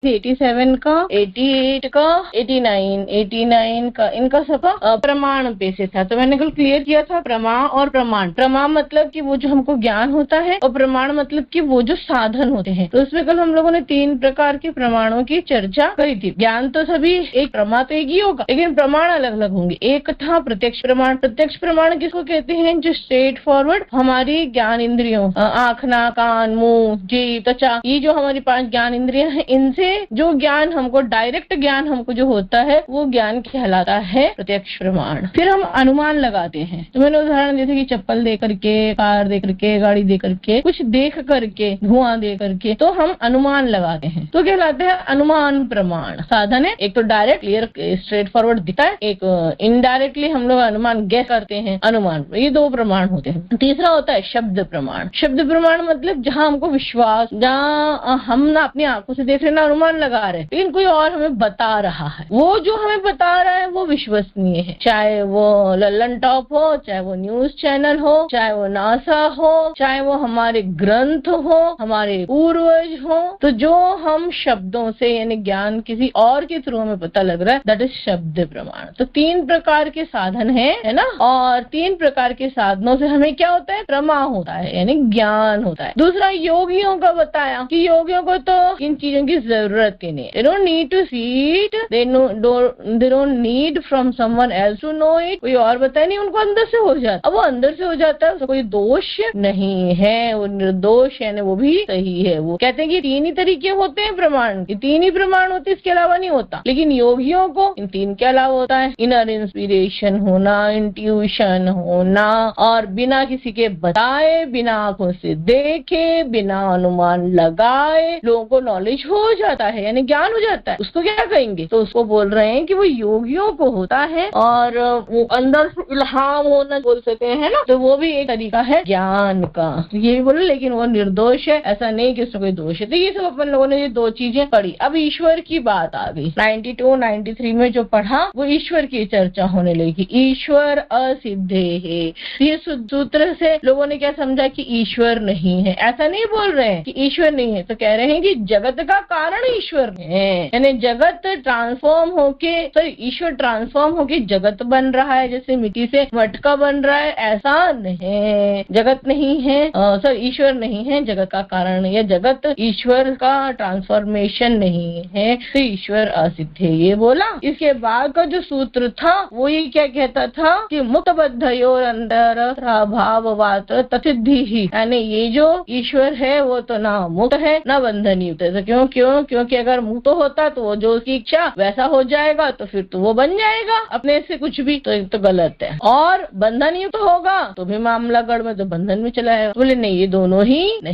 87 का, 88 का, 89 का, इनका सबका प्रमाण पे से था। तो मैंने कल क्लियर किया था प्रमा और प्रमाण। प्रमा मतलब कि वो जो हमको ज्ञान होता है और प्रमाण मतलब कि वो जो साधन होते हैं। तो उसमें कल हम लोगों ने 3 प्रकार के प्रमाणों की चर्चा करी थी। ज्ञान तो सभी एक, प्रमा तो एक ही होगा, लेकिन प्रमाण अलग अलग होंगे। एक था प्रत्यक्ष प्रमाण। प्रत्यक्ष प्रमाण किसको कहते हैं? जो स्ट्रेट फॉरवर्ड हमारी ज्ञान इंद्रियों, आँख, नाक, कान, मुंह, जीभ, त्वचा, ये जो हमारी 5 ज्ञान इंद्रियां हैं, इनसे जो ज्ञान हमको, डायरेक्ट ज्ञान हमको जो होता है, वो ज्ञान कहलाता है प्रत्यक्ष प्रमाण। फिर हम अनुमान लगाते हैं। तो मैंने उदाहरण दिए थे कि चप्पल दे करके, कार दे करके, गाड़ी दे करके, कुछ देख करके, धुआं दे करके, तो हम अनुमान लगाते हैं, तो कहलाते हैं अनुमान प्रमाण। साधन है, एक तो डायरेक्ट क्लियर स्ट्रेट फॉरवर्ड दिखता है, एक इनडायरेक्टली हम लोग अनुमान गैस करते हैं, अनुमान। ये 2 प्रमाण होते हैं। तीसरा होता है शब्द प्रमाण। शब्द प्रमाण मतलब जहाँ हमको विश्वास, जहाँ हम ना अपनी आंखों से देख रहे, ना अनुमान लगा रहे, लेकिन कोई और हमें बता रहा है, वो जो हमें बता रहा है वो विश्वसनीय है। चाहे वो लल्लन टॉप हो, चाहे वो न्यूज चैनल हो, चाहे वो नासा हो, चाहे वो हमारे ग्रंथ हो, हमारे पूर्वज हो, तो जो हम शब्दों से यानी ज्ञान किसी और के थ्रू हमें पता लग रहा है, दैट इज शब्द प्रमाण। तो 3 प्रकार के साधन है ना, और 3 प्रकार के साधनों से हमें क्या होता है? प्रमा होता है, यानी ज्ञान होता है। दूसरा योगियों का बताया कि योगियों को तो इन चीजों की जरूरत ही नहीं है। They don't need to see it, they don't need from someone else to know it। कोई और बताए नहीं, उनको अंदर से हो जाता। अब वो अंदर से हो जाता है, उसका कोई दोष नहीं है, वो निर्दोष है, वो भी सही है। वो कहते हैं कि 3 ही तरीके होते हैं प्रमाण, 3 ही प्रमाण होते, इसके अलावा नहीं होता। लेकिन योगियों को इन 3 के अलावा होता है इनर इंस्पिरेशन होना, इंट्यूशन होना, और बिना किसी के बताए, बिना आंखों से देखे, बिना अनुमान लगाए लोगों को नॉलेज हो जाता है, यानी ज्ञान हो जाता है। उसको क्या कहेंगे? तो उसको बोल रहे हैं कि वो योगियों को होता है, और वो अंदर से इल्हाम होना बोल सकते हैं ना, तो वो भी एक तरीका है ज्ञान का। ये भी बोले, लेकिन वो निर्दोष है, ऐसा नहीं कि उसमें कोई दोष है। तो ये सब अपन लोगों ने ये 2 चीजें पढ़ी। अब ईश्वर की बात आ गई। 92, 93 में जो पढ़ा वो ईश्वर की चर्चा होने लगी। ईश्वर असिद्धे है। ये सूत्र से लोगों ने क्या समझा कि ईश्वर नहीं है। ऐसा नहीं बोल रहे हैं कि ईश्वर नहीं है, तो कह रहे हैं कि जगत का कारण ईश्वर है, यानी जगत ट्रांसफॉर्म होके, सॉरी, ईश्वर ट्रांसफॉर्म होके जगत बन रहा है, जैसे मिट्टी से मटका बन रहा है, ऐसा नहीं। जगत नहीं है, सॉरी, ईश्वर नहीं है जगत का कारण, या जगत ईश्वर का ट्रांसफॉर्मेशन नहीं है, तो ईश्वर असिद्ध है, ये बोला। इसके बाद का जो सूत्र था वो ये क्या कहता था कि मुक्त बद्धयोर अंदर भाववात तसिद्धि ही, यानी ये जो ईश्वर है वो तो ना मुक्त है ना बंधन युक्त है। तो क्योंकि अगर मुक्त होता तो वो जो उसकी इच्छा वैसा हो जाएगा, तो फिर तो वो बन जाएगा अपने से कुछ भी, तो गलत है। और बंधन युक्त होगा तो भी मामला गढ़ में, तो बंधन में चला है। बोले नहीं, ये दोनों ही नहीं।